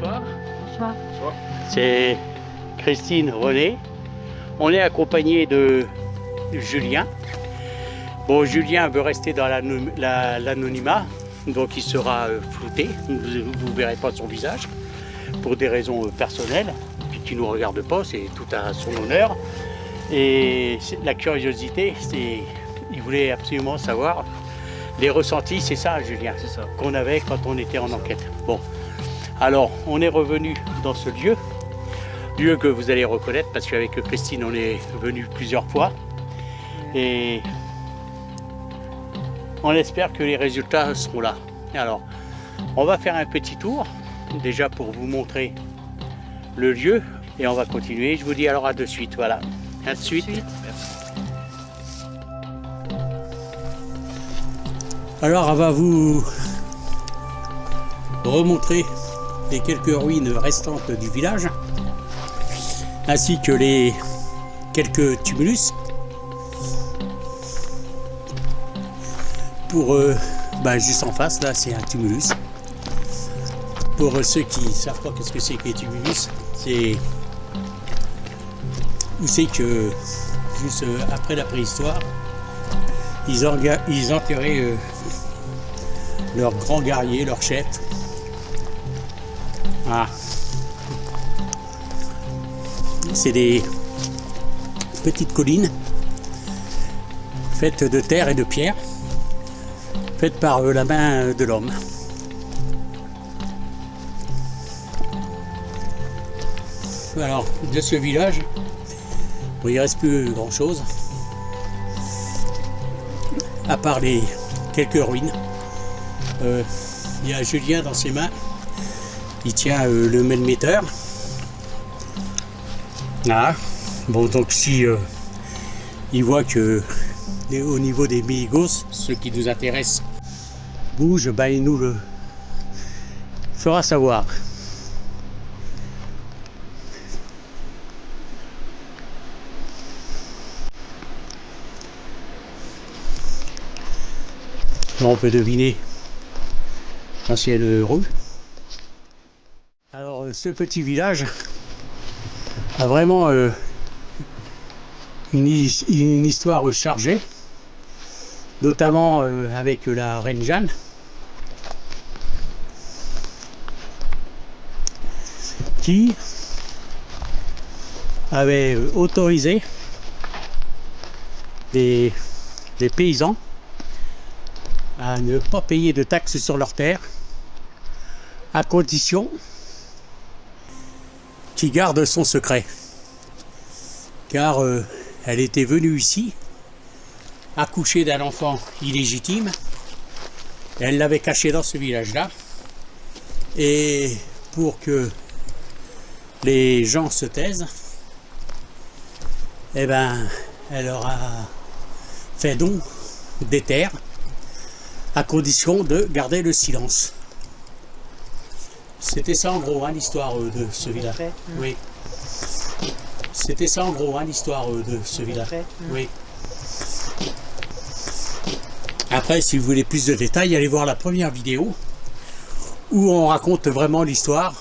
bonsoir. Bonsoir. C'est Christine René. On est accompagné de Julien. Bon, Julien veut rester dans l'anonymat, donc il sera flouté. Vous ne verrez pas son visage pour des raisons personnelles, puis qui ne nous regarde pas, c'est tout à son honneur. Et la curiosité, c'est, il voulait absolument savoir les ressentis, c'est ça, Julien, C'est ça. qu'on avait quand on était en enquête. Bon, alors on est revenu dans ce lieu que vous allez reconnaître parce qu'avec Christine on est venu plusieurs fois et on espère que les résultats seront là. Alors, on va faire un petit tour déjà pour vous montrer le lieu et on va continuer. Je vous dis alors à de suite, voilà. À de suite. Merci. Alors, on va vous remontrer les quelques ruines restantes du village, ainsi que les quelques tumulus. Pour juste en face, là, c'est un tumulus. Pour ceux qui ne savent pas qu'est-ce que c'est que les tumulus, c'est où c'est que juste après la préhistoire, ils enterraient leurs grands guerriers, leurs chefs. Ah. C'est des petites collines faites de terre et de pierre, faites par la main de l'homme. Alors, de ce village, bon, il ne reste plus grand chose, à part les quelques ruines. Il y a Julien dans ses mains, il tient le mètre-metteur. Ah, bon, donc si il voit que au niveau des mégos, ce qui nous intéresse, bouge, ben il nous le fera savoir. Là, on peut deviner l'ancienne rue. Alors, ce petit village a vraiment une histoire chargée, notamment avec la reine Jeanne, qui avait autorisé les paysans à ne pas payer de taxes sur leurs terres, à condition qu'ils gardent son secret. Car elle était venue ici accoucher d'un enfant illégitime, elle l'avait caché dans ce village-là, et pour que les gens se taisent, eh ben, elle leur a fait don des terres à condition de garder le silence. C'était ça en gros, hein, l'histoire de ce village. Oui. C'était ça en gros, hein, l'histoire de ce village. Oui. Après, si vous voulez plus de détails, allez voir la première vidéo où on raconte vraiment l'histoire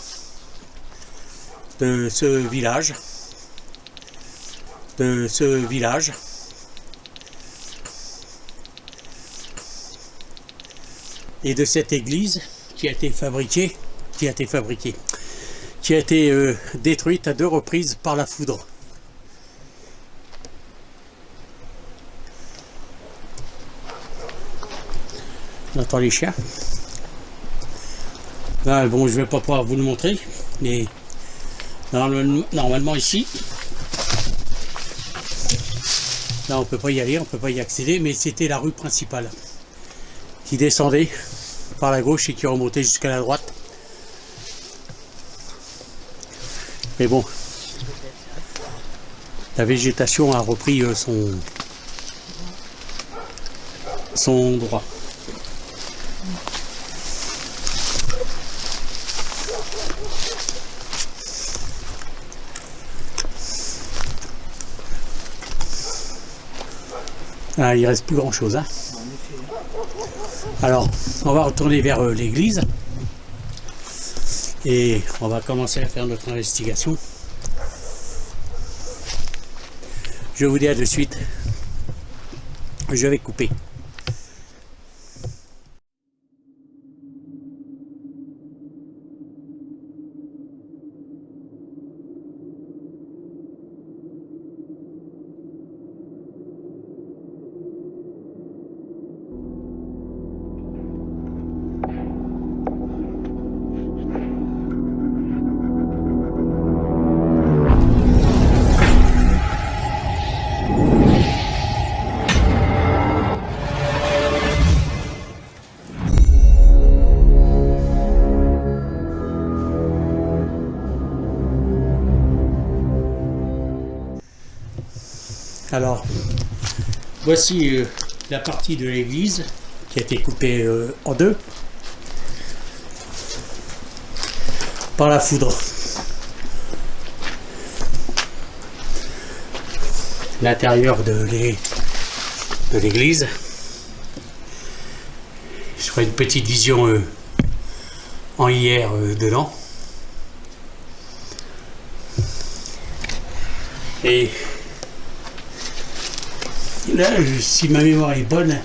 de ce village. Et de cette église qui a été détruite à 2 reprises par la foudre. On entend les chiens. Là, bon, je vais pas pouvoir vous le montrer, mais normalement ici, là on peut pas y aller, on peut pas y accéder, mais c'était la rue principale qui descendait par la gauche et qui remontait jusqu'à la droite. Mais bon, la végétation a repris son droit. Ah, il reste plus grand chose, hein. Alors, on va retourner vers l'église. Et on va commencer à faire notre investigation. Je vous dis à de suite. Je vais couper. Alors, voici la partie de l'église qui a été coupée en deux par la foudre. L'intérieur de l'église. Je ferai une petite vision en hier dedans. Et là, si ma mémoire est bonne,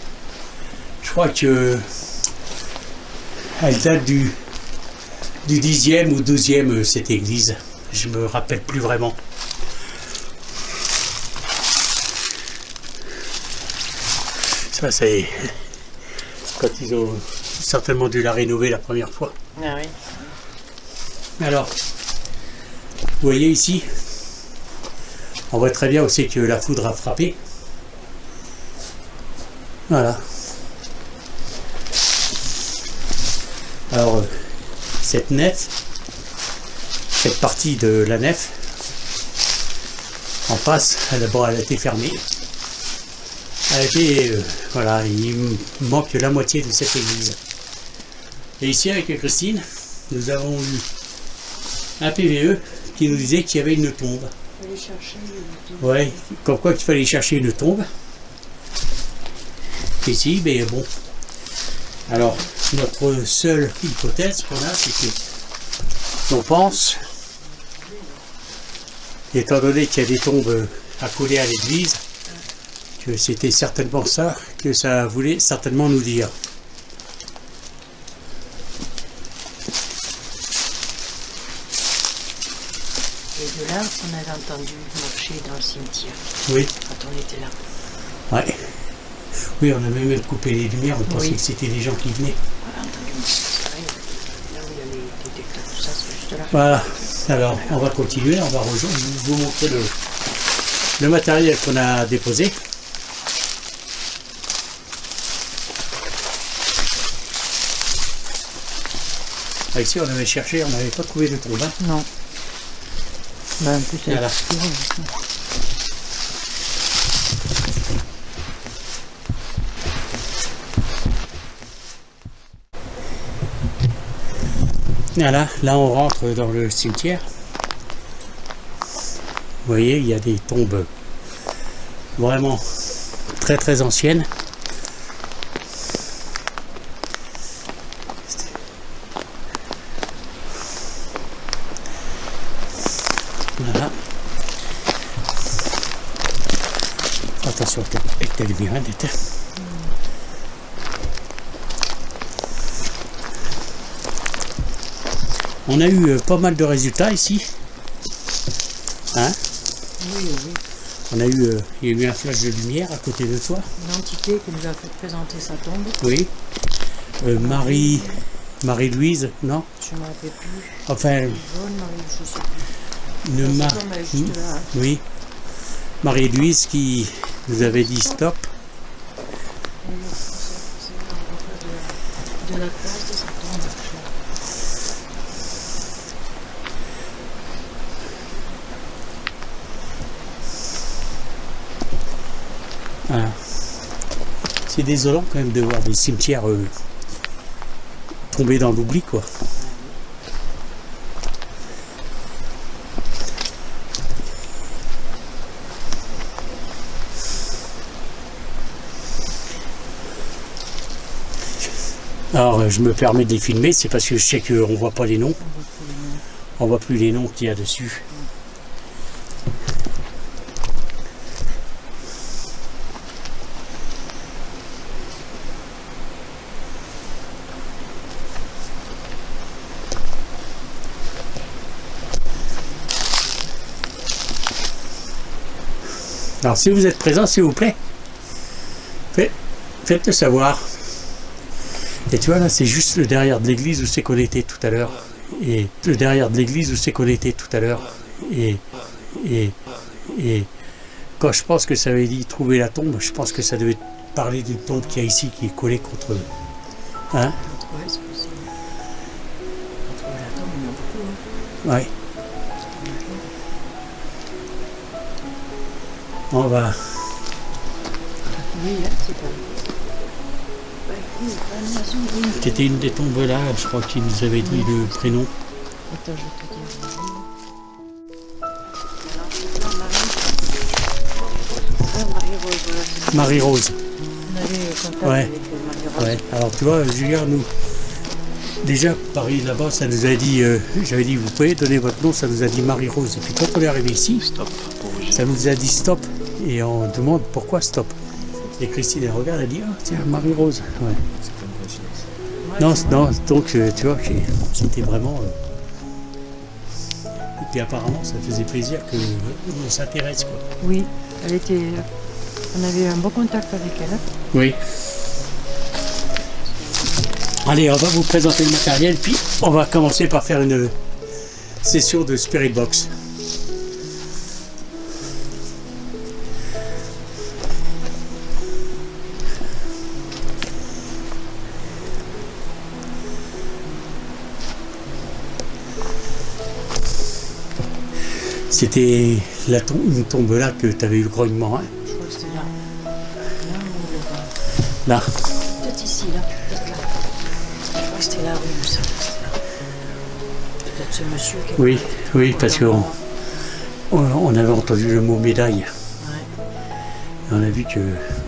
je crois que elle date du 10e ou 12e cette église. Je me rappelle plus vraiment. Ça c'est quand ils ont certainement dû la rénover la première fois. Ah oui. Alors, vous voyez ici, on voit très bien aussi que la foudre a frappé. Voilà. Alors, cette nef, cette partie de la nef, en face, elle a été fermée. Elle a été, voilà, il manque la moitié de cette église. Et ici, avec Christine, nous avons eu un PVE qui nous disait qu'il y avait une tombe. Il fallait chercher une tombe. Ouais, comme quoi qu'il fallait chercher une tombe. Ici, mais bon. Alors, notre seule hypothèse qu'on a, c'est que on pense, étant donné qu'il y a des tombes accolées à l'église, que c'était certainement ça que ça voulait certainement nous dire. Et de là, on avait entendu marcher dans le cimetière. Oui. Quand on était là. Ouais. Oui, on a même coupé les lumières, on pensait que c'était des gens qui venaient. On a entendu marcher. C'est vrai. Là où il y a les détecteurs, tout ça, c'est juste là. Voilà. Alors, on va continuer, on va vous montrer le matériel qu'on a déposé. Ah, ici, on avait cherché, on n'avait pas trouvé de tombe. Hein. Non. Ben, en plus, c'est Voilà. Voilà, là on rentre dans le cimetière. Vous voyez, il y a des tombes vraiment très très anciennes. Voilà. Attention avec ta lumière, d'être. On a eu pas mal de résultats ici. Hein? Oui, oui. On a eu, il y a eu un flash de lumière à côté de toi. Une entité qui nous a fait présenter sa tombe. Oui. Marie-Louise, non? Je ne me rappelle plus. Enfin, Yvonne, Marie, je sais plus. une Sa tombe, elle est juste là. oui. Marie-Louise qui nous avait dit stop. Et c'est de la place de sa tombe. Voilà. C'est désolant quand même de voir des cimetières tomber dans l'oubli, quoi. Alors je me permets de les filmer, c'est parce que je sais qu'on ne voit pas les noms. On voit plus les noms qu'il y a dessus. Alors si vous êtes présent, s'il vous plaît, faites-le savoir. Et tu vois là, c'est juste le derrière de l'église où c'est qu'on était tout à l'heure. Et le derrière de l'église où c'est qu'on était tout à l'heure. Et quand je pense que ça avait dit trouver la tombe, je pense que ça devait parler d'une tombe qu'il y a ici qui est collée contre eux. Hein? Ouais, c'est possible. Trouver la tombe, il y en a beaucoup. Hein. Ouais. On va. Oui, là, c'est pas. C'était une des tombes là, je crois qu'il nous avait dit le prénom. Attends, je vais te dire. Marie-Rose, voilà. Marie-Rose. On avait contact Ouais. avec Marie-Rose. Ouais. Alors tu vois, Julien, nous, déjà Paris là-bas, ça nous a dit, j'avais dit, vous pouvez donner votre nom, ça nous a dit Marie-Rose. Et puis quand on est arrivé ici, Stop. ça nous a dit stop. Et on demande pourquoi stop. Et Christine, elle regarde, elle dit, ah tiens, Marie-Rose. Ouais. C'est pas une coïncidence. Non, c'est non, donc tu vois, c'était vraiment. Et puis apparemment, ça faisait plaisir qu'on s'intéresse, quoi. Oui, elle était. On avait un bon contact avec elle. Oui. Allez, on va vous présenter le matériel, puis on va commencer par faire une session de Spirit Box. C'était une tombe là que tu avais eu le grognement, hein? Je crois que c'était là. Là ou là-bas. Là. Peut-être ici, là. Peut-être là. Je crois que c'était là, oui, il me semble que c'était là. Peut-être ce monsieur qui. Oui, oui, parce qu'on avait entendu le mot médaille. Ouais. Et on a vu que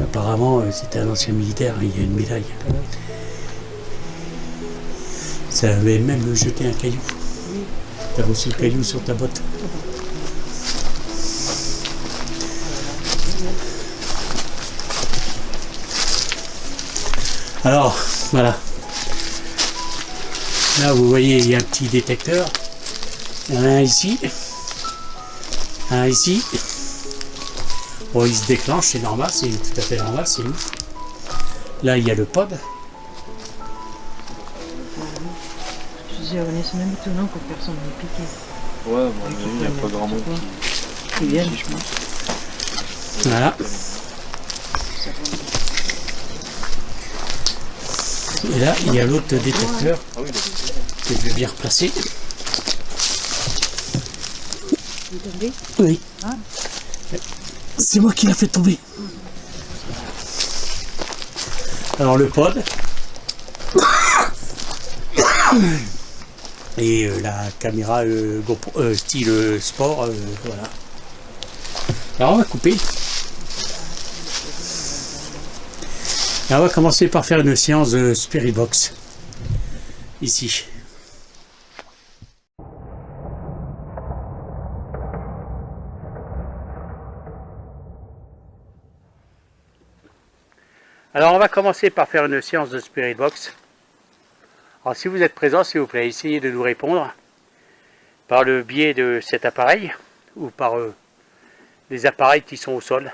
apparemment c'était un ancien militaire, il y a une médaille. Ça avait même jeté un caillou. Oui. Tu as reçu le caillou sur ta botte. Alors, voilà. Là, vous voyez, il y a un petit détecteur. Il y en a un ici. Un ici. Bon, il se déclenche, c'est normal, c'est tout à fait normal, c'est nous. Là, il y a le pod. Je disais, c'est même étonnant que personne n'ait piqué. Ouais, bon, il n'y a pas grand monde Qui viennent, qui- je pense. Voilà. Et là, il y a l'autre détecteur Ah oui, que je vais bien replacer. Vous tombez? Oui. Ah. C'est moi qui l'a fait tomber. Alors le pod. Et la caméra GoPro, style sport, voilà. Alors on va couper. Et on va commencer par faire une séance de Spirit Box. Ici. Alors on va commencer par faire une séance de Spirit Box. Alors si vous êtes présent, s'il vous plaît, essayez de nous répondre par le biais de cet appareil ou par les appareils qui sont au sol.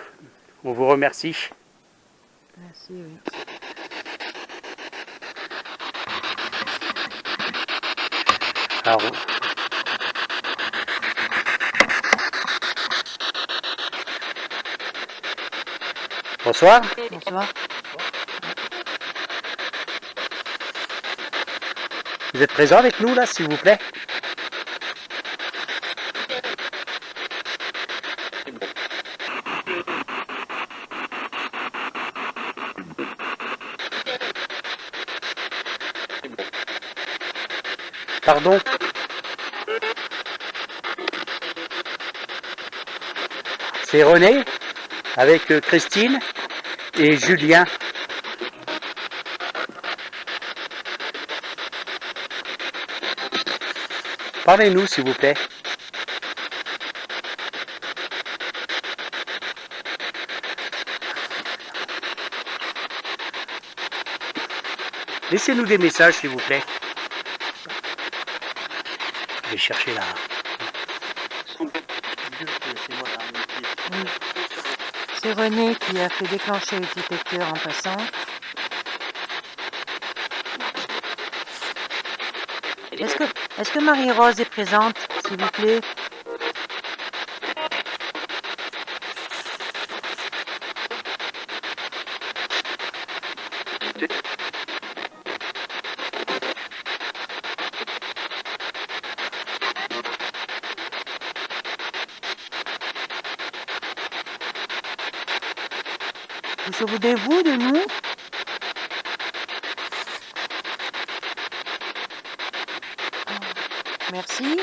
On vous remercie. Merci, oui. Alors, bonsoir. Bonsoir. Vous êtes présent avec nous là, s'il vous plaît? Pardon? C'est René avec Christine et Julien. Parlez-nous, s'il vous plaît. Laissez-nous des messages, s'il vous plaît. Je vais chercher là. Oui. C'est René qui a fait déclencher le détecteur en passant. Est-ce que Marie-Rose est présente, s'il vous plaît? Vous souvenez-vous de nous? Merci.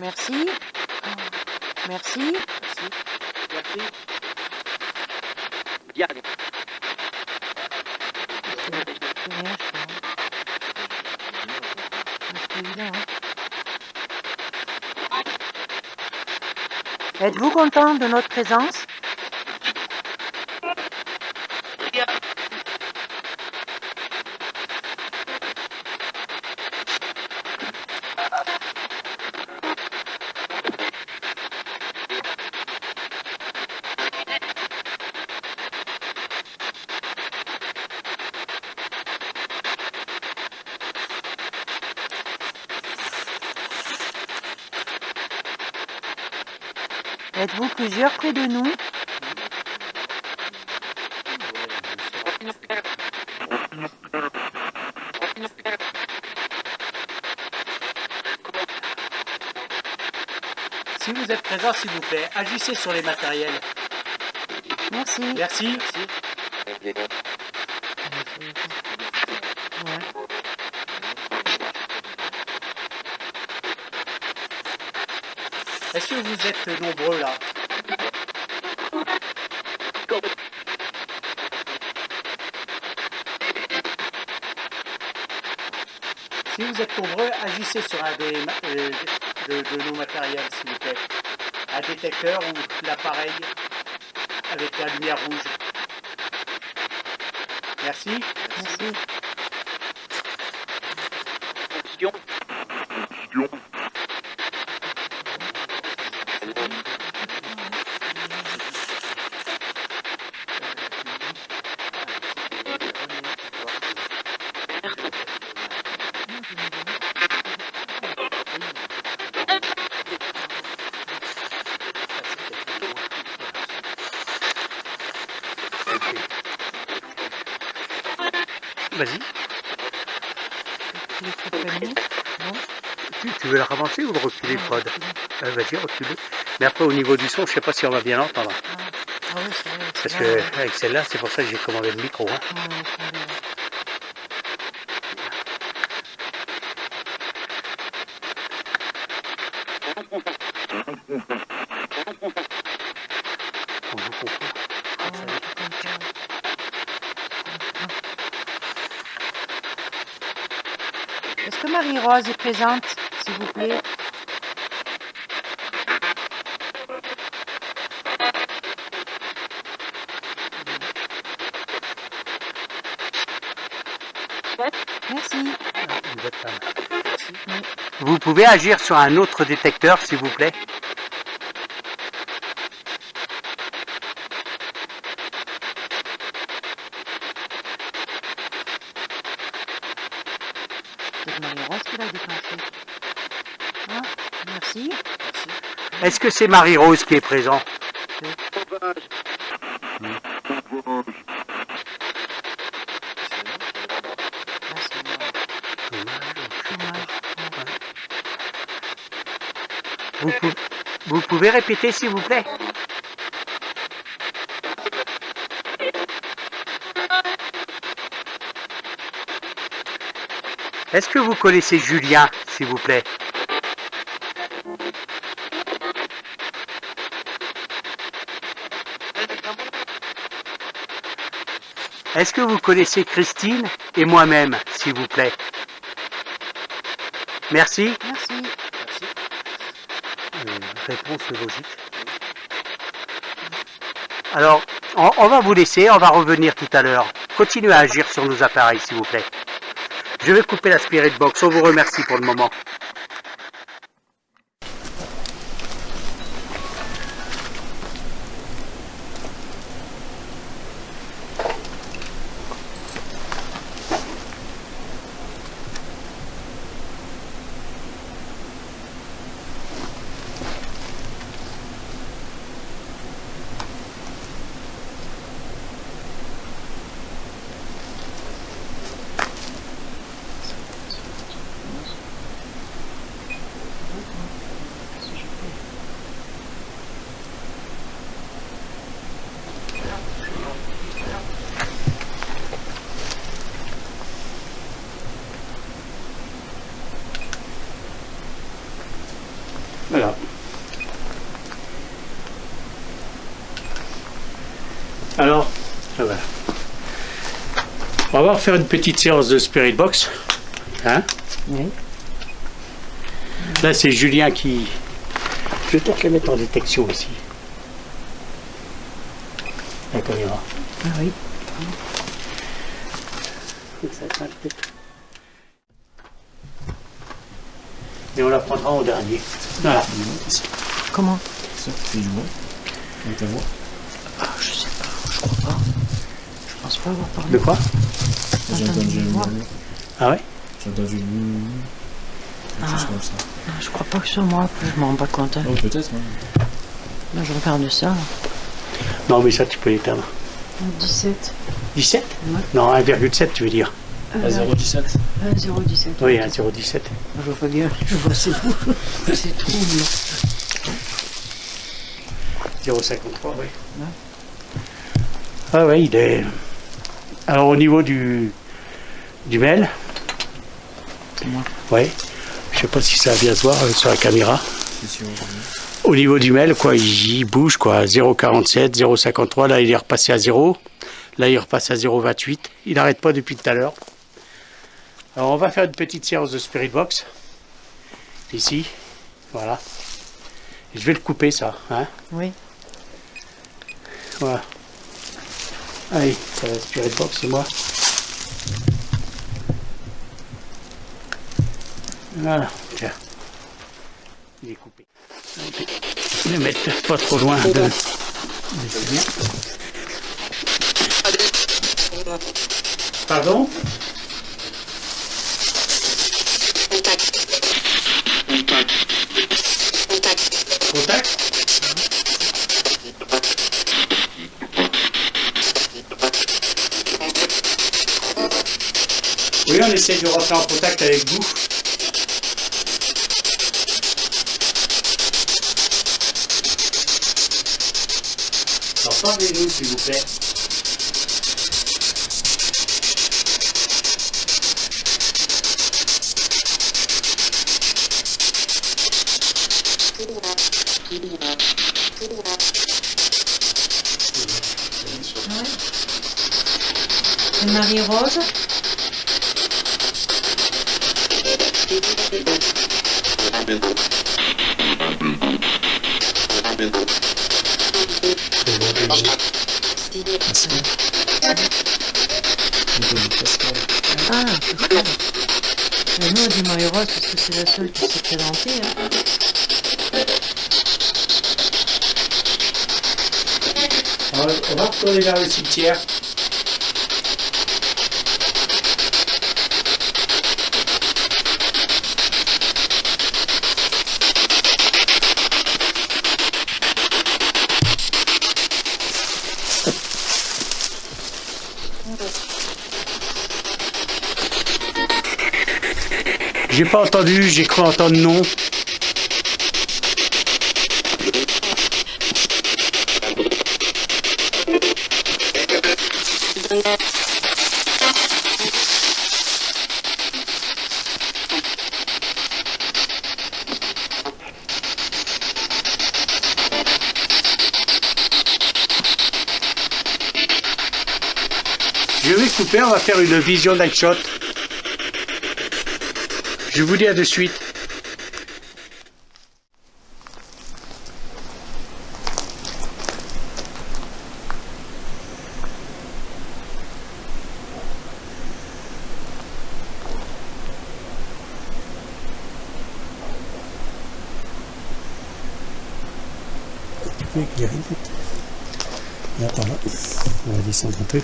Merci. Merci. Merci. Bien. C'est rien, je crois. C'est évident, hein. Êtes-vous content de notre présence? Êtes-vous plusieurs près de nous? Si vous êtes présent, s'il vous plaît, agissez sur les matériels. Merci. Merci. Ouais. Est-ce que vous êtes nombreux là? Si vous êtes nombreux, agissez sur un de nos matériels, s'il vous plaît. Un détecteur ou l'appareil avec la lumière rouge. Merci. Merci. Vas-y. Tu es très près. Non? Tu veux la ravancer ou le reculer, Pod? Vas-y, recule. Mais après, au niveau du son, je sais pas si on va bien l'entendre. Ah oui, c'est vrai. Parce que avec celle-là, c'est pour ça que j'ai commandé le micro. Hein. On vous confond. Est-ce que Marie-Rose est présente, s'il vous plaît? Merci. Une bonne femme. Vous pouvez agir sur un autre détecteur, s'il vous plaît. C'est Marie-Rose qui l'a déclenché. Ah, merci. Est-ce que c'est Marie-Rose qui est présent? Vous pouvez répéter, s'il vous plaît? Est-ce que vous connaissez Julien, s'il vous plaît? Est-ce que vous connaissez Christine et moi-même, s'il vous plaît? Merci. Merci. Réponse logique. Alors, on va vous laisser, on va revenir tout à l'heure. Continuez à agir sur nos appareils, s'il vous plaît. Je vais couper la Spirit Box, on vous remercie pour le moment. Voilà. Alors, voilà. On va faire une petite séance de Spirit Box. Hein? Oui. Là, c'est Julien qui... Je vais peut-être les mettre en détection ici. La caméra. Ah oui. Ça, et on la prendra en dernier. Voilà. Comment? Ça, tu joues avec ta voix. Ah, je sais pas, je crois pas. Je pense pas avoir parlé. De quoi? J'ai entendu entendu une voix. Ah ouais? J'ai entendu quelque chose comme ça. Non, je crois pas que ce soit moi, après je m'en rends pas compte. Hein. Oh, peut-être, hein. Là, je regarde ça. Là. Non, mais ça, tu peux l'éteindre. 17. 17? Ouais. Non, 1,7 tu veux dire. À 0,17. 0,17. Oui, 1,017. Je vois pas bien, je vois c'est vous. C'est trop long. 0,53, oui. Ouais. Ah ouais, il est... Alors au niveau du mail, Moi. ouais, je sais pas si ça va bien se voir sur la caméra. C'est sûr. Au niveau du mail, quoi, il bouge, quoi, 0,47, 0,53, là il est repassé à 0. Là il repasse à 0,28. Il n'arrête pas depuis tout à l'heure. Alors on va faire une petite séance de Spirit Box. Ici, voilà. Et je vais le couper ça, hein. Oui. Voilà. Allez, ça va Spirit Box, c'est moi. Voilà, tiens. Il est coupé. Je vais le mettre pas trop loin de Julien. Pardon? Contact? Oui, on essaie de rentrer en contact avec vous. Alors, parlez-nous, s'il vous plaît. C'est Marie-Rose. Ah, Pascal. Mais nous, on dit Marie-Rose parce que c'est la seule qui s'est présentée. Hein. On va retourner vers le cimetière. J'ai pas entendu, j'ai cru entendre non. Je vais couper, on va faire une vision night shot. Je vous dis à de suite. plus avec les rides. Là, par là. On va descendre un peu.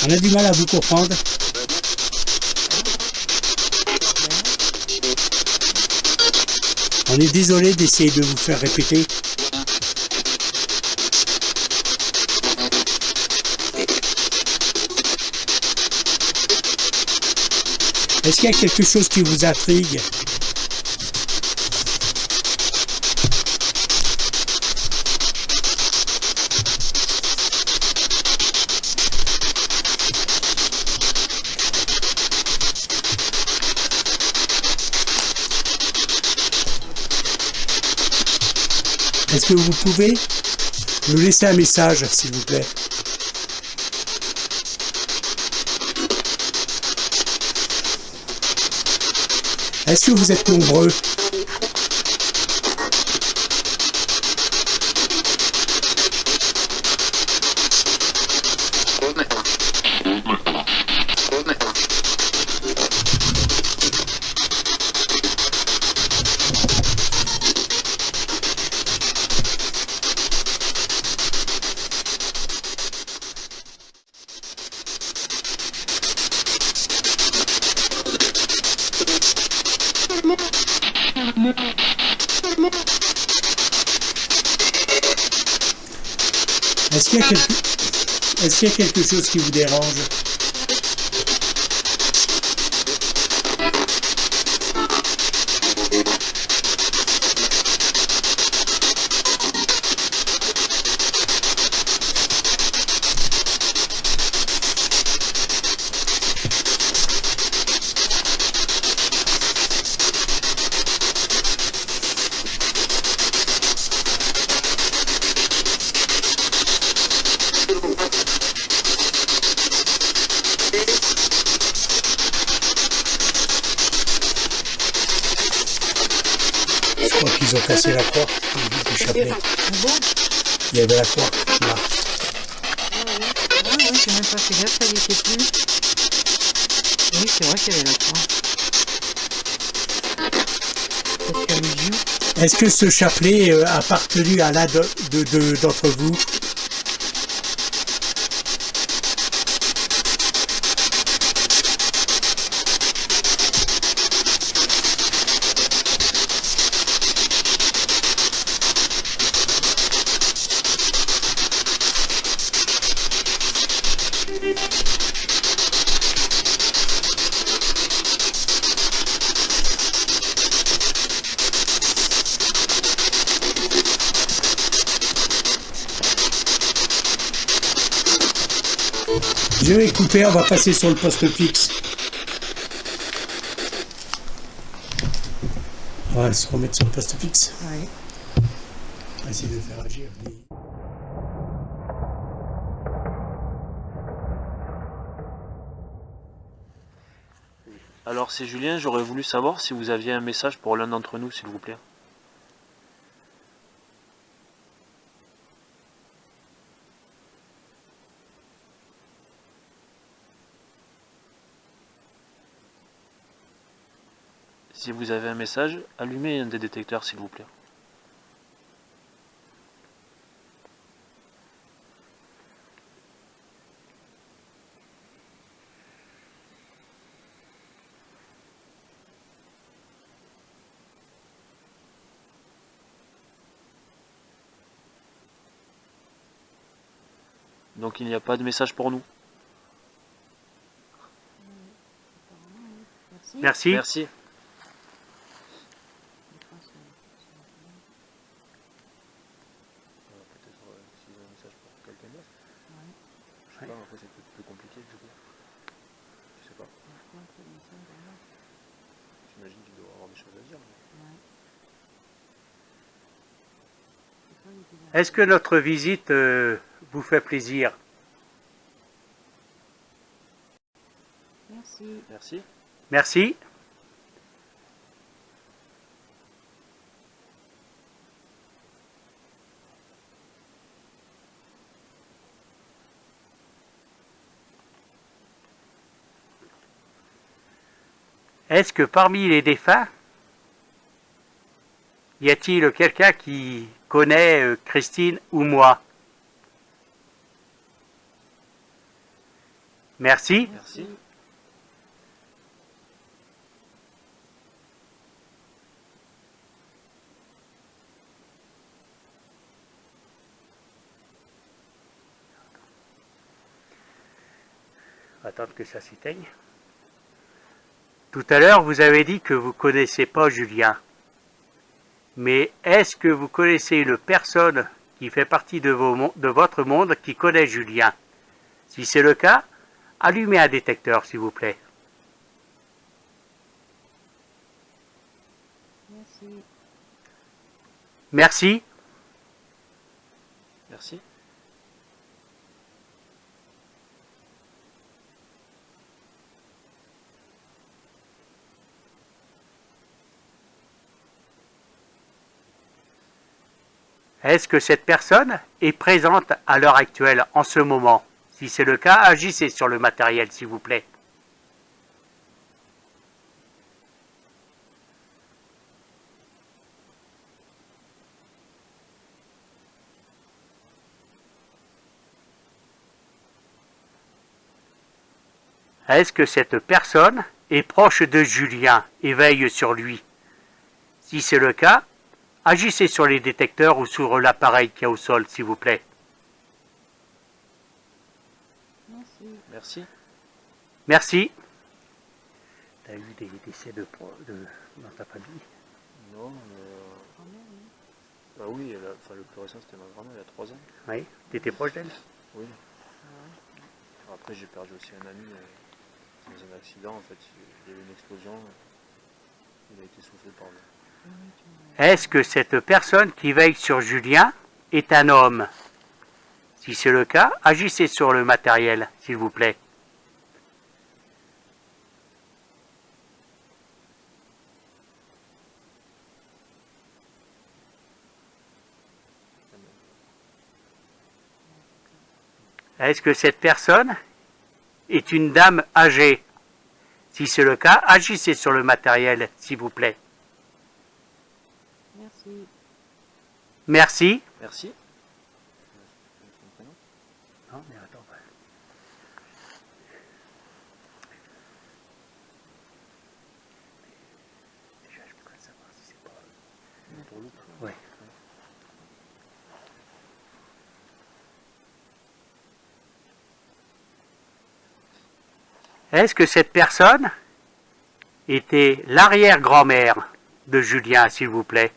On a du mal à vous comprendre. On est désolé d'essayer de vous faire répéter. Est-ce qu'il y a quelque chose qui vous intrigue? Est-ce que vous pouvez nous laisser un message, s'il vous plaît? Est-ce que vous êtes nombreux? Est-ce qu'il y a quelque chose qui vous dérange? Je crois qu'ils ont cassé la croix du chapelet. Bon. Il y avait la croix là. Ah oui, j'ai même pas fait gaffe, elle était plus. Oui, c'est vrai qu'il y avait la croix. Peut-être allusion. Est-ce que ce chapelet a appartenu à l'un d'entre vous? Je vais couper, on va passer sur le poste fixe. On va se remettre sur le poste fixe. Oui. On va essayer de faire agir. Alors c'est Julien, j'aurais voulu savoir si vous aviez un message pour l'un d'entre nous, s'il vous plaît. Si vous avez un message, allumez un des détecteurs s'il vous plaît. Donc il n'y a pas de message pour nous. Merci. Merci. Merci. Peut-être s'ils ont un message pour quelqu'un d'autre. Je sais pas, après c'est peut-être plus compliqué du coup. Je sais pas. J'imagine qu'il doit avoir des choses à dire. Est-ce que notre visite vous fait plaisir? Merci. Merci. Merci. Est-ce que parmi les défunts, y a-t-il quelqu'un qui connaît Christine ou moi? Merci. Merci. Attendre que ça s'éteigne. Tout à l'heure, vous avez dit que vous ne connaissez pas Julien. Mais est-ce que vous connaissez une personne qui fait partie de votre monde qui connaît Julien? Si c'est le cas, allumez un détecteur, s'il vous plaît. Merci. Merci. Merci. Est-ce que cette personne est présente à l'heure actuelle, en ce moment? Si c'est le cas, agissez sur le matériel, s'il vous plaît. Est-ce que cette personne est proche de Julien et veille sur lui? Si c'est le cas, agissez sur les détecteurs ou sur l'appareil qui est au sol, s'il vous plaît. Merci. Merci. Merci. Tu as eu des décès dans ta famille? Non, bah oui, le plus récent c'était ma grand-mère il y a 3 ans. Oui. Tu étais proche d'elle? Oui. Après j'ai perdu aussi un ami dans un accident en fait. Il y a eu une explosion. Il a été soufflé par le... Est-ce que cette personne qui veille sur Julien est un homme? Si c'est le cas, agissez sur le matériel, s'il vous plaît. Est-ce que cette personne est une dame âgée? Si c'est le cas, agissez sur le matériel, s'il vous plaît. Merci. Merci. Merci. Non, mais attends. Déjà, je voudrais savoir si c'est pas... Oui. Est-ce que cette personne était l'arrière-grand-mère de Julien, s'il vous plaît?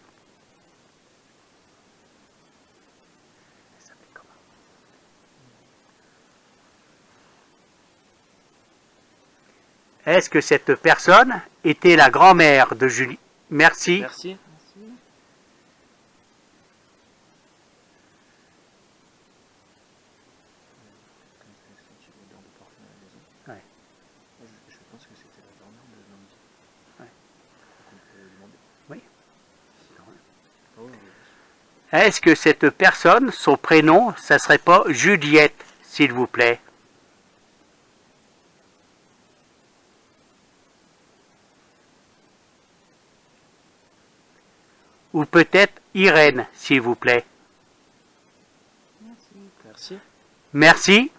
Est-ce que cette personne était la grand-mère de Julien? Merci. Merci. Merci. Ouais. Je pense que c'était la grand-mère de Nandi. Ouais. On peut lui demander. Oui. Ah oui, Est-ce que cette personne, son prénom, ça serait pas Juliette, s'il vous plaît? ou peut-être Irène, s'il vous plaît. Merci. Merci.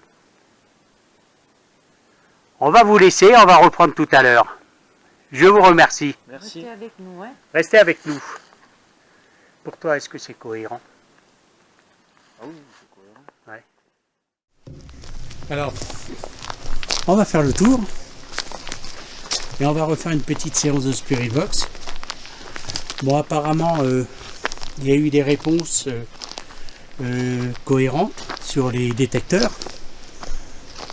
On va vous laisser, on va reprendre tout à l'heure. Je vous remercie. Merci. Restez avec nous, hein. Restez avec nous. Pour toi, est-ce que c'est cohérent? Ah oui, c'est cohérent. Alors, on va faire le tour. Et on va refaire une petite séance de Spirit Box. Bon, apparemment, il y a eu des réponses cohérentes sur les détecteurs.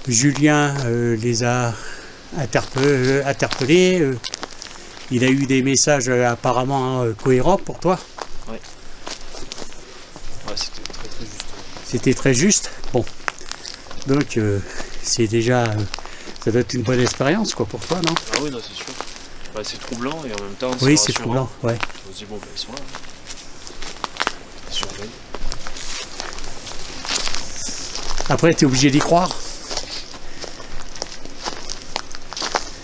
Julien les a interpellés. Il a eu des messages apparemment cohérents pour toi. Ouais, c'était très très juste. C'était très juste. Bon, donc c'est déjà, ça doit être une bonne expérience quoi pour toi, non? Ah oui, non, c'est sûr. Bah, c'est troublant et en même temps, Oui, c'est rassurant. troublant, ouais. On se dit, bon, bah, ils sont là. Ils surveillent. Après, tu es obligé d'y croire.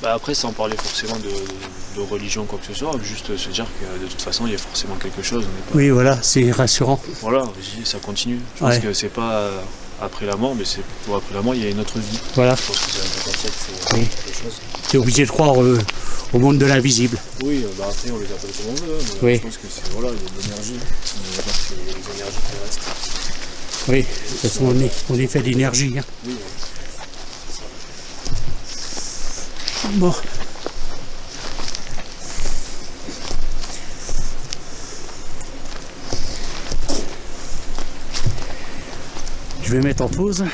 Bah, après, sans parler forcément de religion ou quoi que ce soit, juste se dire que de toute façon, il y a forcément quelque chose. On est pas... Oui, voilà, c'est rassurant. Voilà, je dis, ça continue. Je pense Ouais. que c'est pas après la mort, mais c'est pour après la mort, il y a une autre vie. Voilà, Je pense que c'est un peu comme ça qu'il faut Oui. les choses. tu es obligé de croire au monde de l'invisible. Oui, bah après, on les appelle comme on veut, mais Oui. je pense que c'est, voilà, il y a de l'énergie. On va dire que c'est les énergies terrestres. Oui, de toute façon, on est fait d'énergie. Hein. Oui, Bon. Je vais mettre en pause.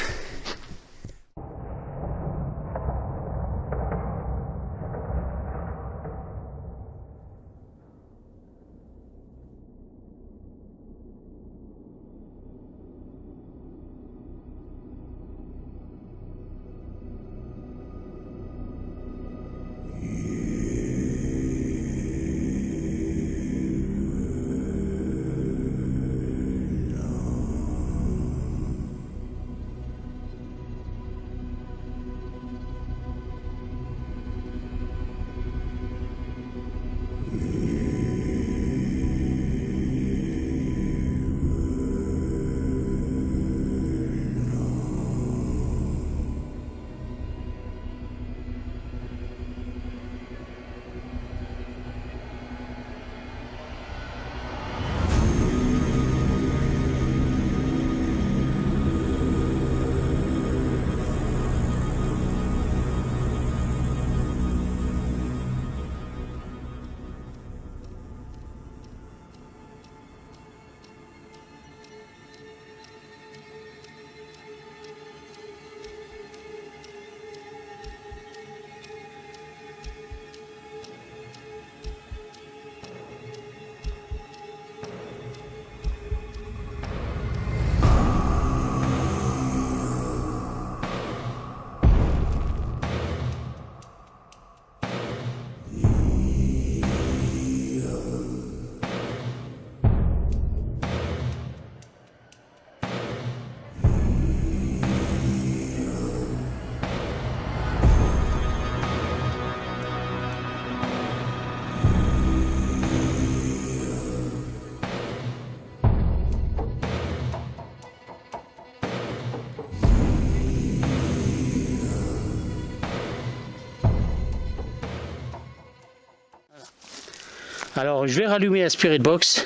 Alors je vais rallumer la Spirit Box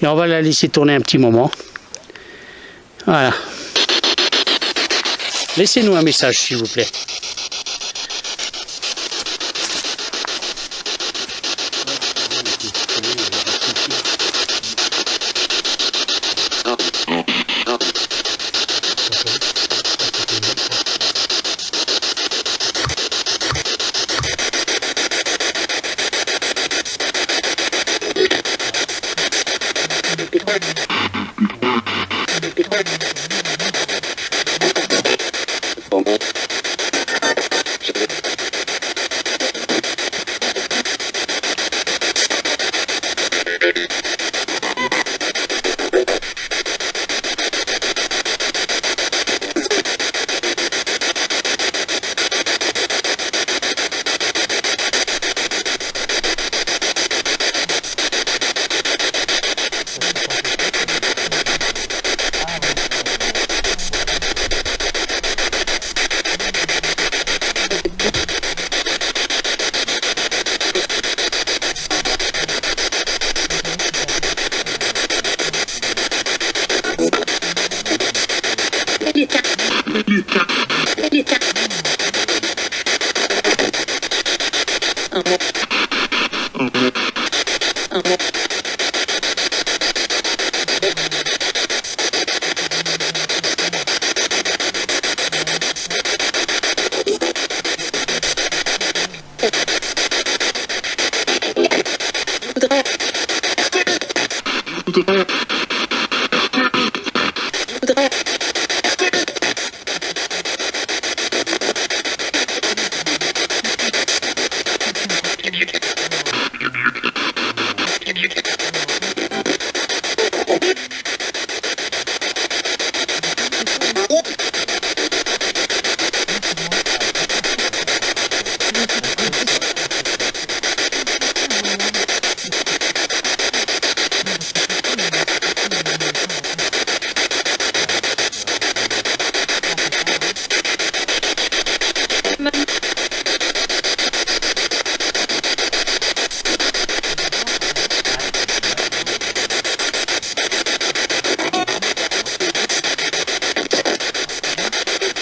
et on va la laisser tourner un petit moment. Voilà. Laissez-nous un message s'il vous plaît.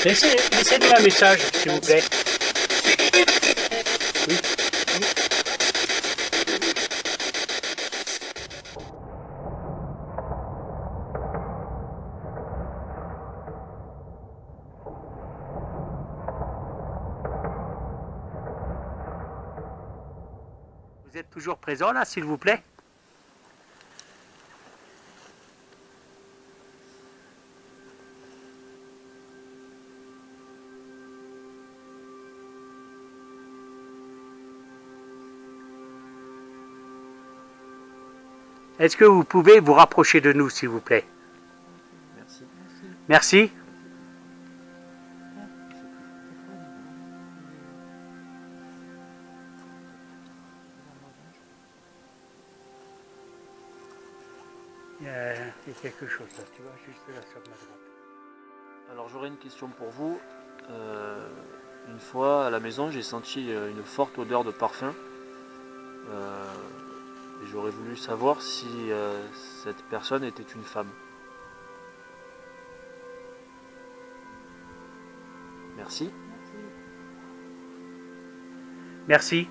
Laissez-nous un message, s'il vous plaît. Oui. Vous êtes toujours présent là, s'il vous plaît? Est-ce que vous pouvez vous rapprocher de nous, s'il vous plaît? Merci. Merci. Il y a quelque chose là, tu vois, juste là sur ma droite. Alors j'aurais une question pour vous. Une fois à la maison, j'ai senti une forte odeur de parfum. Et j'aurais voulu savoir si cette personne était une femme. Merci. Merci.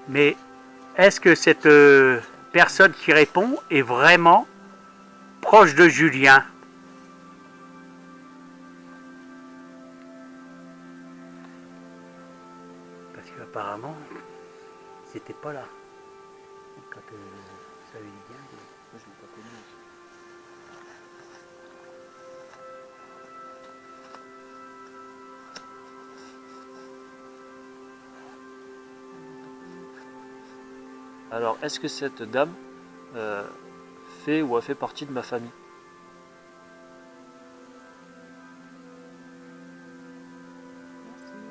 Mais est-ce que cette personne qui répond est vraiment proche de Julien? Parce qu'apparemment, c'était pas là. Quand ça lui dit bien. Moi, je l'ai pas connu. Alors, est-ce que cette dame fait ou a fait partie de ma famille?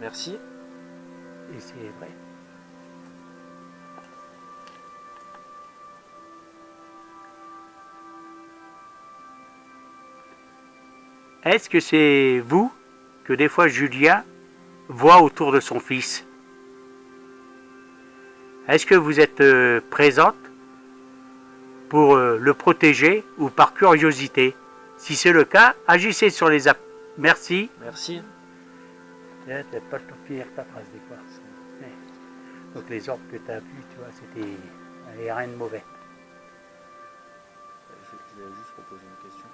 Merci. Et c'est vrai. Est-ce que c'est vous que des fois Julien voit autour de son fils? Est-ce que vous êtes présente pour le protéger ou par curiosité? Si c'est le cas, agissez sur les apps. Merci. Merci. T'as pas de finir ta phrase des fois. Donc les ordres que tu as vus, tu vois, c'était rien de mauvais. Je vais juste reposer une question.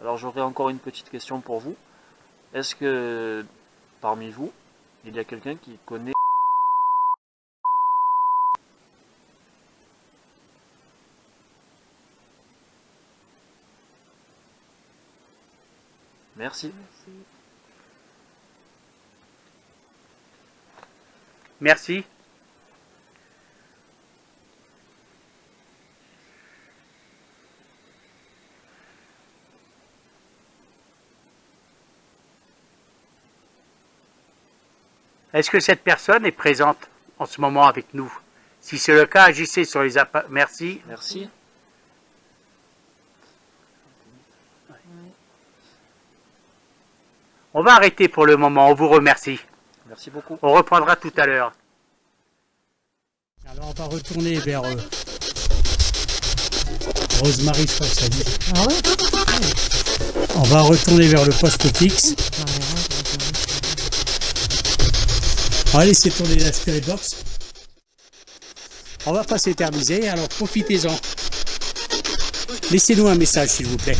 Alors j'aurais encore une petite question pour vous. Est-ce que parmi vous, il y a quelqu'un qui connaît... Merci. Merci. Est-ce que cette personne est présente en ce moment avec nous? Si c'est le cas, agissez sur les appareils. Merci. Merci. On va arrêter pour le moment, on vous remercie. Merci beaucoup. On reprendra tout à l'heure. Alors on va retourner vers Rosemary, je crois que ça dit. Ah ouais? On va retourner vers le poste fixe. On va laisser tourner la spirit box. On va pas s'éterniser, alors profitez-en. Laissez-nous un message s'il vous plaît.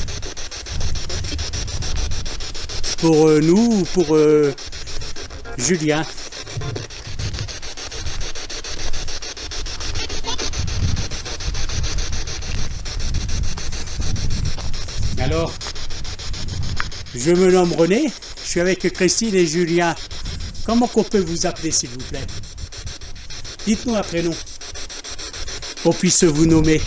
Pour nous ou pour Julien. Alors, je me nomme René, je suis avec Christine et Julien. Comment qu'on peut vous appeler s'il vous plaît? Dites-nous un prénom, qu'on puisse vous nommer.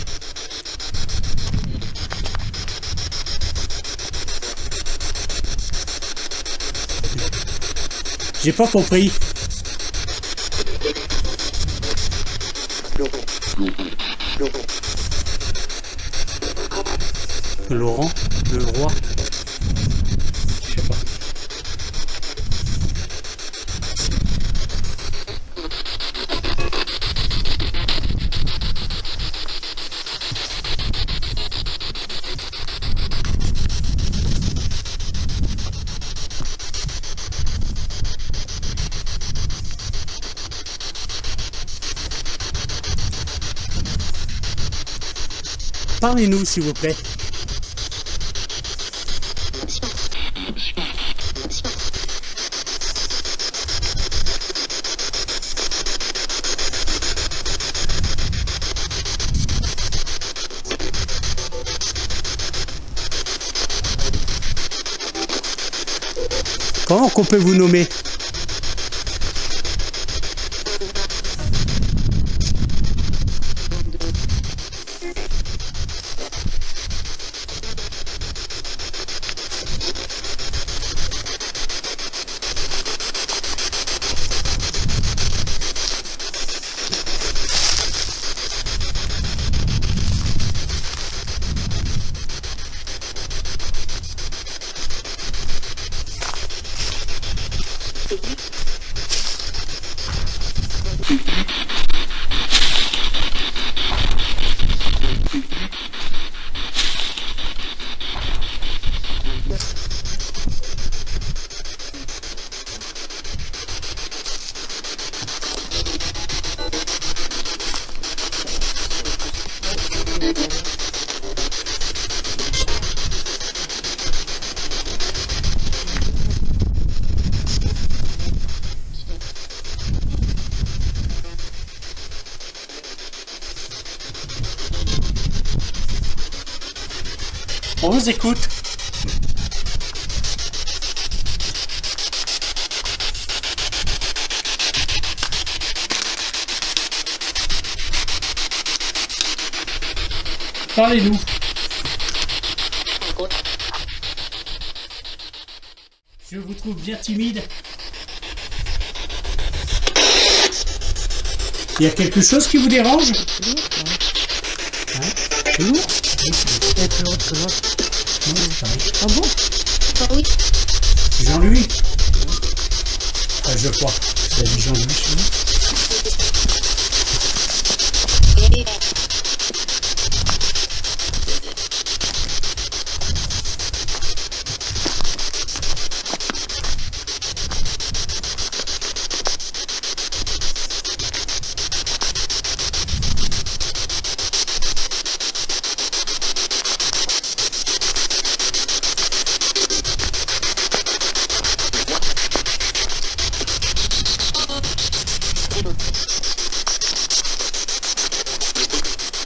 J'ai pas compris. Laurent, le roi. Je sais pas. Parlez-nous s'il vous plaît. Comment qu'on peut vous nommer? On vous écoute. Parlez-nous. Je vous trouve bien timide. Il y a quelque chose qui vous dérange? C'est lourd? C'est plus haut que l'autre. Ah bon? Ah oui. Jean-Louis? Je crois. Ça dit Jean-Louis.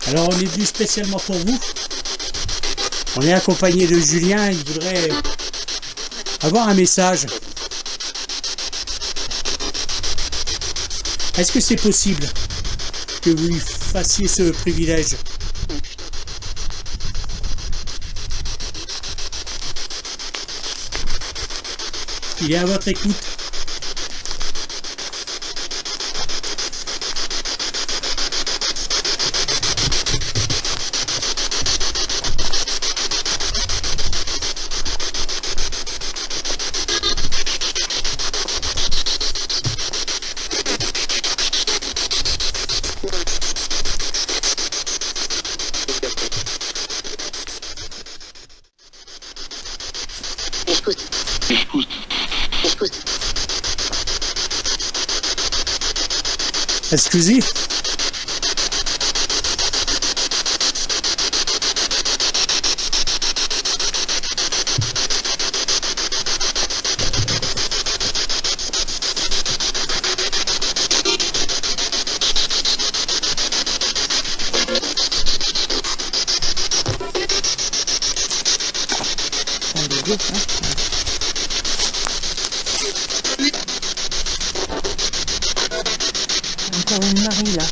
Alors on est venu spécialement pour vous. On est accompagné de Julien, il voudrait avoir un message. Est-ce que c'est possible que vous lui fassiez ce privilège? Il est à votre écoute. Excusez. Un bébé, hein. Encore une Marie là.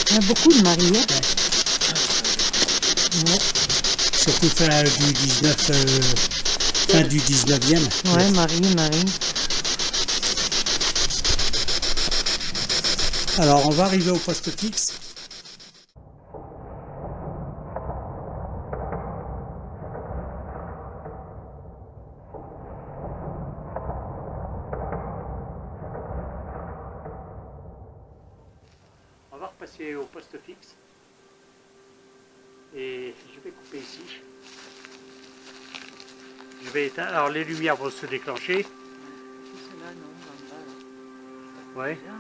Il y a beaucoup de Marie, hein. Ouais. Surtout fin du 19, fin du 19e. Ouais, Marie. Alors on va arriver au poste fixe. On va repasser au poste fixe. Et je vais couper ici. Je vais éteindre. Alors les lumières vont se déclencher. Celle-là, non, en bas, là. Ouais. Là,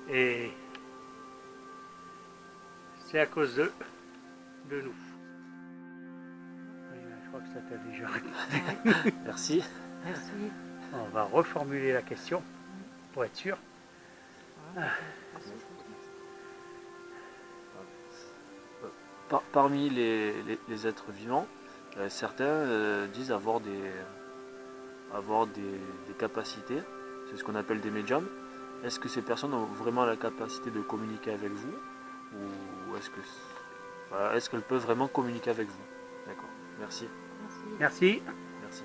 ouais. Et c'est à cause de nous. Oui, je crois que ça t'a déjà répondu. Merci. Merci. On va reformuler la question pour être sûr. Parmi les êtres vivants, certains disent avoir des capacités, c'est ce qu'on appelle des médiums. Est-ce que ces personnes ont vraiment la capacité de communiquer avec vous, ou est-ce qu'elles peuvent vraiment communiquer avec vous? D'accord, merci. Merci. Merci.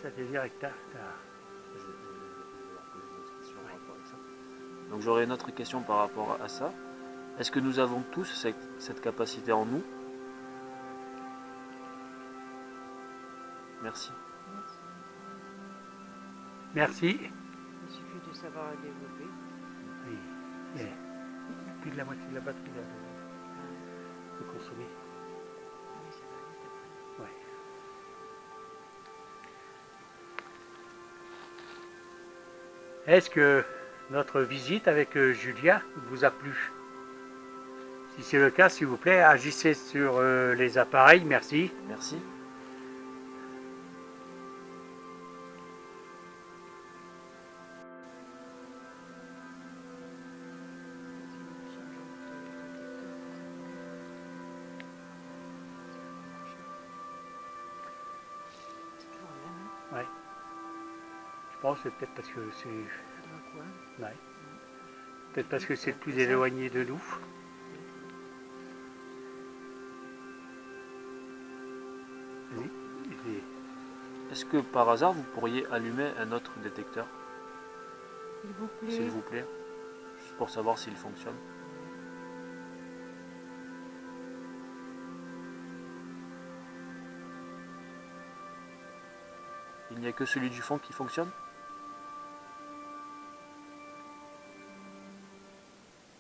Ça veut dire que Je vais leur poser une autre question par rapport à ça. Donc j'aurais une autre question par rapport à ça. Est-ce que nous avons tous cette capacité en nous? Merci. Merci. Il suffit de savoir la développer. Oui. Et plus de la moitié de la batterie là, de consommer. Ah oui, ça va vite après. Ouais. Est-ce que notre visite avec Julia vous a plu? Si c'est le cas, s'il vous plaît, agissez sur les appareils. Merci. Merci. Ouais. Je pense que c'est peut-être parce que c'est. Ouais. Peut-être parce que c'est le plus éloigné de nous. Vas-y. Est-ce que par hasard vous pourriez allumer un autre détecteur, S'il vous plaît. s'il vous plaît, juste pour savoir s'il fonctionne? Il n'y a que celui du fond qui fonctionne?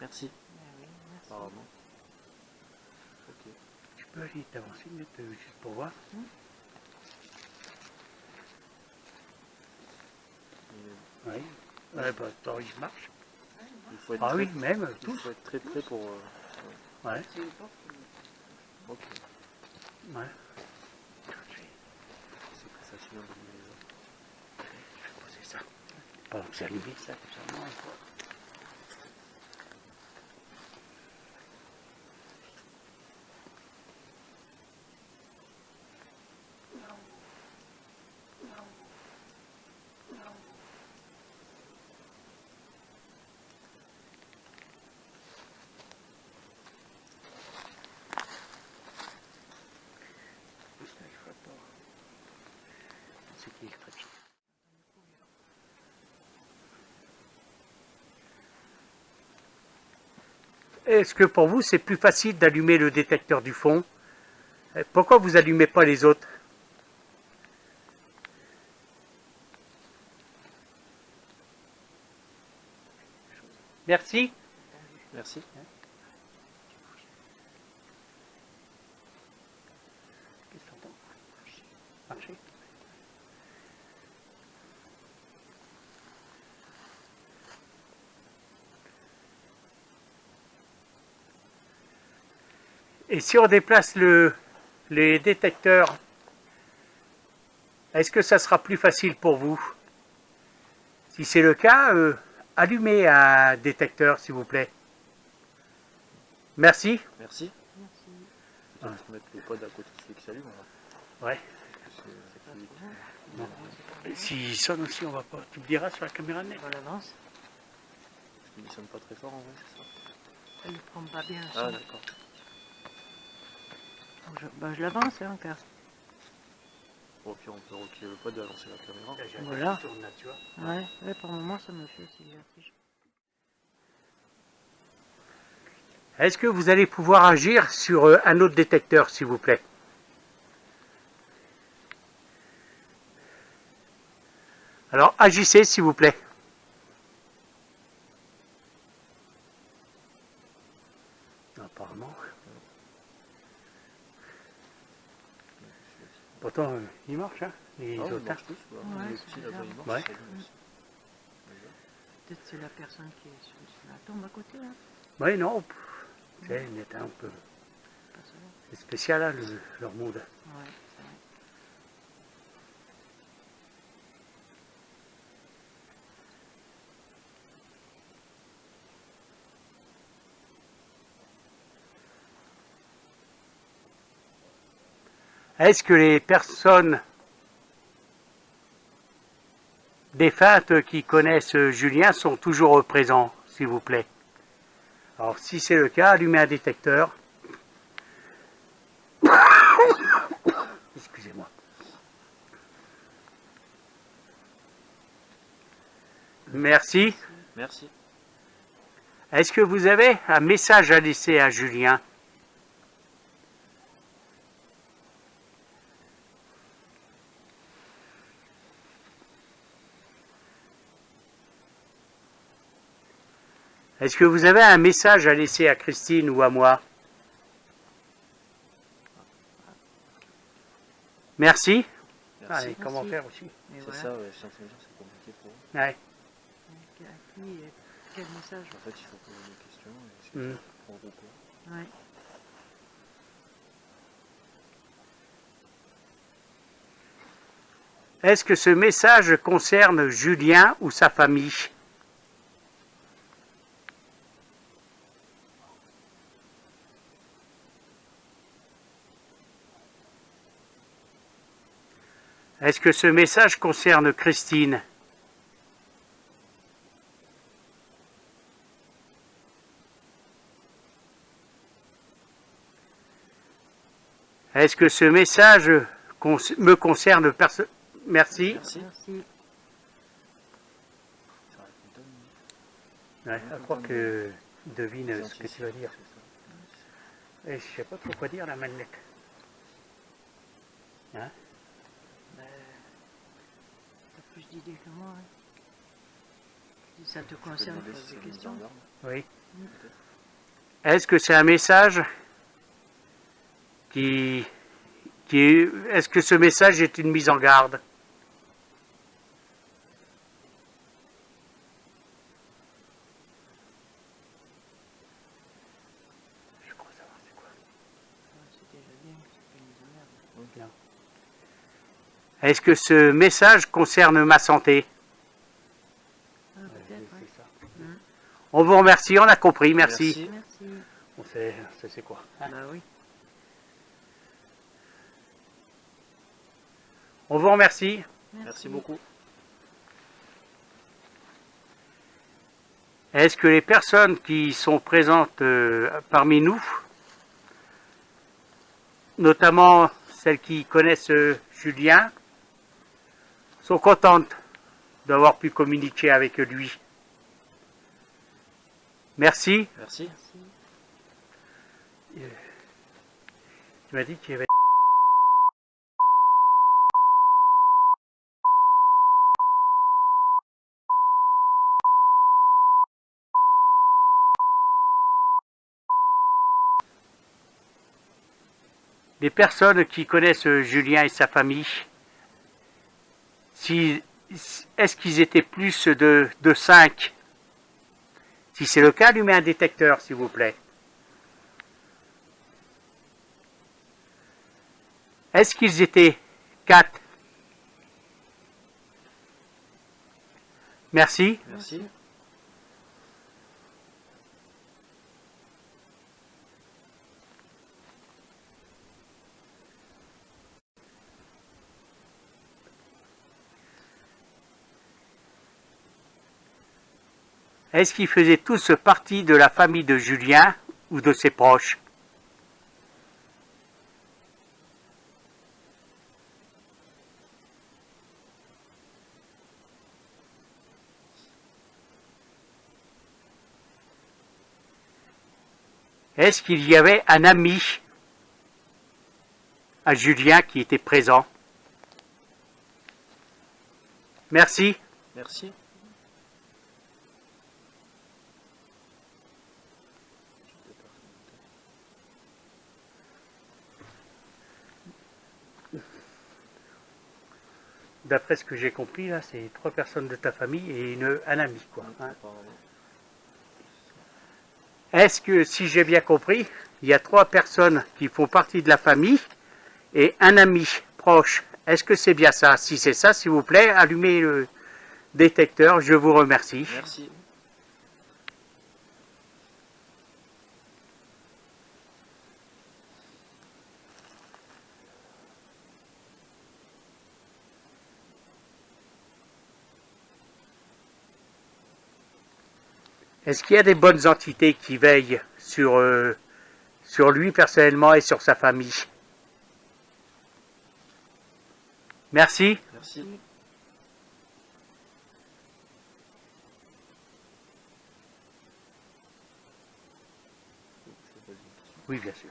Merci. Ah oui, merci. Apparemment. Ok. Tu peux aller t'avancer une minute juste pour voir. Oui. Ouais, bah, attends, il marche. Il faut être Ah très, oui, même, il tous. faut être très près pour... Ouais. C'est une porte qui- Ok. Ouais. C'est très facilement de lumière. Je vais poser ça. Pendant que c'est allumé, ça, comme ça, non, c'est qui est très bien. Est-ce que pour vous c'est plus facile d'allumer le détecteur du fond? Pourquoi vous allumez pas les autres? Merci. Merci. Qu'est-ce que t'entends? Marcher. Et si on déplace les détecteurs, est-ce que ça sera plus facile pour vous? Si c'est le cas, allumez un détecteur, s'il vous plaît. Merci. Merci. Peut-être mettre le pod à côté de celui qui s'allume. Ouais. S'il sonne aussi, on va pas. Tu me diras sur la caméra net. On l'avance. Il ne sonne pas très fort en vrai, c'est ça? Elle ne prend pas bien. Ah d'accord. Je l'avance, hein, car. Bon, puis on peut replier le pod et avancer la caméra. Voilà. Tourne là, tu vois. Ouais, pour le moment, ça me fait aussi le vertige. Est-ce que vous allez pouvoir agir sur un autre détecteur, s'il vous plaît? Alors, agissez, s'il vous plaît. Apparemment. Pourtant, il marche, hein, les Ah, ils autres. marchent tous. Ouais, Le c'est petit là-bas, il marche. Ouais. ça s'allume aussi. Peut-être c'est la personne qui est sur la tombe à côté, là. Oui, non. C'est un peu. Pas ça. C'est spécial, hein, leur monde. Ouais, c'est vrai. Est-ce que les personnes défuntes qui connaissent Julien sont toujours présents, s'il vous plaît? Alors, si c'est le cas, allumez un détecteur. Excusez-moi. Merci. Merci. Est-ce que vous avez un message à laisser à Julien? Est-ce que vous avez un message à laisser à Christine ou à moi? Merci. Merci. Allez, comment faire aussi? Et C'est voilà. ça, ouais, je suis en train de dire, c'est compliqué pour eux. Ouais. À qui, quel message? En fait, il faut poser des questions et essayer Mm. de regrouper. Ouais. Est-ce que ce message concerne Julien ou sa famille? Est-ce que ce message concerne Christine? Est-ce que ce message me concerne personne? Merci. Merci. Merci. Ça répond Ouais, je crois que devine tellement. ce que tu vas dire. C'est ça. Et je sais pas trop quoi dire la manette. Hein? T'as plus d'idées que moi. Hein. Si ça te Tu peux concerne, demander pose si des c'est une mise questions. en garde. Oui. Peut-être. Est-ce que c'est un message qui est-ce que ce message est une mise en garde? Je crois savoir c'est quoi. Ouais, c'est déjà bien que c'est pas une mise en garde. Bien. Est-ce que ce message concerne ma santé? Ah, peut-être, ouais. C'est ça. Mm. On vous remercie, on a compris, merci. Merci. Merci. On sait, c'est quoi. Hein? Bah oui. On vous remercie. Merci beaucoup. Est-ce que les personnes qui sont présentes parmi nous, notamment celles qui connaissent Julien, sont contentes d'avoir pu communiquer avec lui? Merci. Merci. Merci. Tu m'as dit qu'il y avait les personnes qui connaissent Julien et sa famille, est-ce qu'ils étaient plus de 5? Si c'est le cas, allumez un détecteur, s'il vous plaît. Est-ce qu'ils étaient 4? Merci. Merci. Est-ce qu'ils faisaient tous partie de la famille de Julien ou de ses proches? Est-ce qu'il y avait un ami à Julien qui était présent? Merci. Merci. D'après ce que j'ai compris, là, c'est 3 personnes de ta famille et un ami, quoi. Hein. Est-ce que, si j'ai bien compris, il y a 3 personnes qui font partie de la famille et un ami proche? Est-ce que c'est bien ça? Si c'est ça, s'il vous plaît, allumez le détecteur. Je vous remercie. Merci. Est-ce qu'il y a des bonnes entités qui veillent sur lui personnellement et sur sa famille? Merci. Merci. Oui, bien sûr.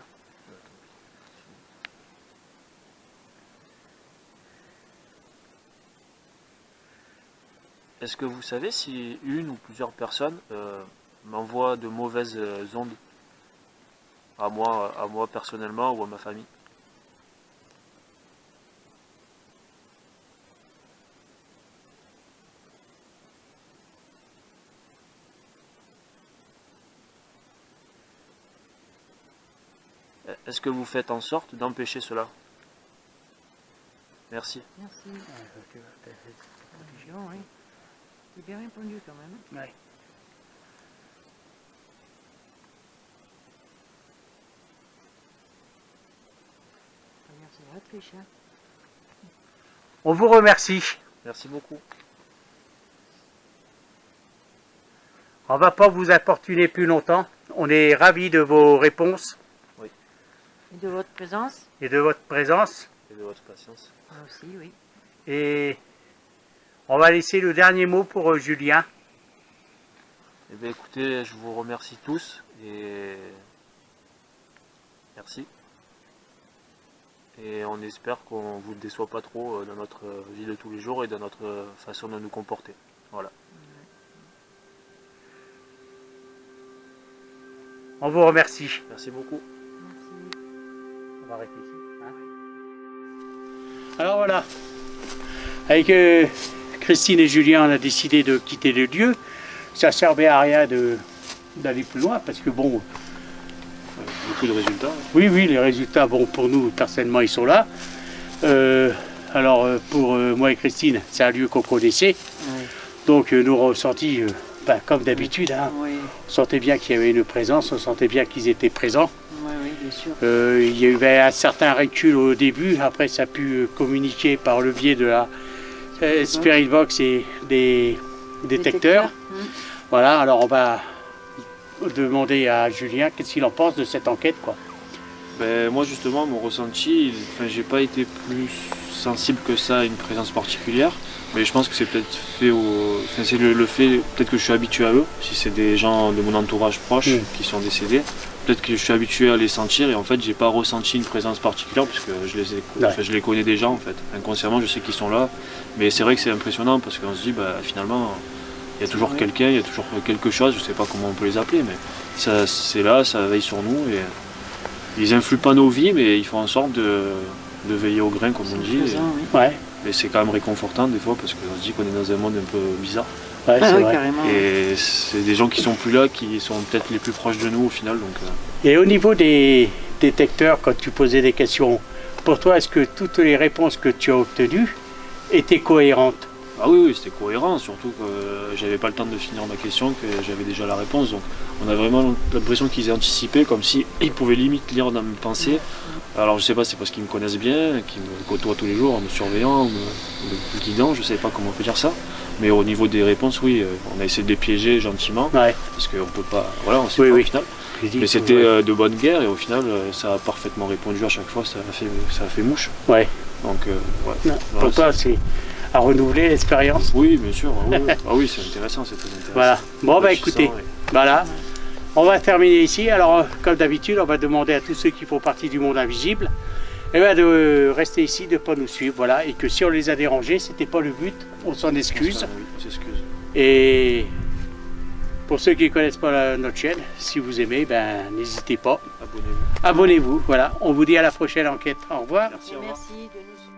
Est-ce que vous savez si une ou plusieurs personnes m'envoient de mauvaises ondes à moi personnellement ou à ma famille? Est-ce que vous faites en sorte d'empêcher cela? Merci. Merci. Oui. C'est bien répondu quand même. Oui. C'est la triche, hein. On vous remercie. Merci beaucoup. On ne va pas vous importuner plus longtemps. On est ravis de vos réponses Et de votre présence? et de votre présence. Et de votre patience. Moi aussi, oui. Et on va laisser le dernier mot pour Julien. Eh bien écoutez, je vous remercie tous et merci. Et on espère qu'on ne vous déçoit pas trop dans notre vie de tous les jours et dans notre façon de nous comporter. Voilà. On vous remercie. Merci beaucoup. Merci. On va arrêter ici. Hein. Alors voilà. Avec Christine et Julien, on a décidé de quitter le lieu. Ça ne servait à rien d'aller plus loin parce que bon... Beaucoup de résultats. Oui, les résultats, bon, pour nous, personnellement, ils sont là. Alors, pour moi et Christine, c'est un lieu qu'on connaissait. Oui. Donc, nos ressentis, comme d'habitude, hein, Oui. on sentait bien qu'il y avait une présence, on sentait bien qu'ils étaient présents. Oui, bien sûr. Il y avait un certain recul au début, après ça a pu communiquer par le biais de la Spirit Box et des détecteurs. Voilà, alors on va demander à Julien qu'est-ce qu'il en pense de cette enquête, quoi. Ben, moi justement, mon ressenti, j'ai pas été plus sensible que ça à une présence particulière, mais je pense que c'est peut-être fait c'est le fait, peut-être que je suis habitué à eux, si c'est des gens de mon entourage proche qui sont décédés, peut-être que je suis habitué à les sentir et en fait j'ai pas ressenti une présence particulière puisque je les connais déjà en fait. Inconsciemment je sais qu'ils sont là, mais c'est vrai que c'est impressionnant parce qu'on se dit finalement il y a toujours quelqu'un, il y a toujours quelque chose, je sais pas comment on peut les appeler, mais ça c'est là, ça veille sur nous et ils influent pas nos vies, mais ils font en sorte de veiller au grain, comme on dit. Faisant, oui. Ouais, Et c'est quand même réconfortant des fois, parce qu'on se dit qu'on est dans un monde un peu bizarre. ouais, Ah c'est oui, vrai. carrément. Et c'est des gens qui sont plus là, qui sont peut-être les plus proches de nous au final. Donc, Et au niveau des détecteurs, quand tu posais des questions, pour toi, est-ce que toutes les réponses que tu as obtenues étaient cohérentes? ah oui, oui, c'était cohérent, surtout que j'avais pas le temps de finir ma question, que j'avais déjà la réponse. Donc on a vraiment l'impression qu'ils aient anticipé, comme si ils pouvaient limite lire dans mes pensées. Alors je sais pas, c'est parce qu'ils me connaissent bien, qu'ils me côtoient tous les jours en me surveillant, en me guidant, je sais pas comment on peut dire ça. Mais au niveau des réponses, oui, on a essayé de les piéger gentiment, Ouais, parce qu'on peut pas, voilà, on sait Oui, pas oui. au final. j'ai dit Mais que- c'était ouais. de bonne guerre, et au final, ça a parfaitement répondu à chaque fois, ça a fait mouche. Ouais. Donc, ouais. Non, Voilà, pour toi, c'est à renouveler l'expérience. oui, bien sûr. Ah oui, ah oui, c'est intéressant, c'est très intéressant. Voilà. Bon, bah Enrichissant, écoutez, et- voilà. On va terminer ici. Alors, comme d'habitude, on va demander à tous ceux qui font partie du monde invisible de rester ici, de ne pas nous suivre. Voilà. Et que si on les a dérangés, c'était pas le but. On s'en excuse. Oui, on s'excuse. Et pour ceux qui ne connaissent pas notre chaîne, si vous aimez, ben n'hésitez pas. Abonnez-vous. Abonnez-vous. Voilà. On vous dit à la prochaine enquête. Au revoir. Merci, au revoir. Merci de nous suivre.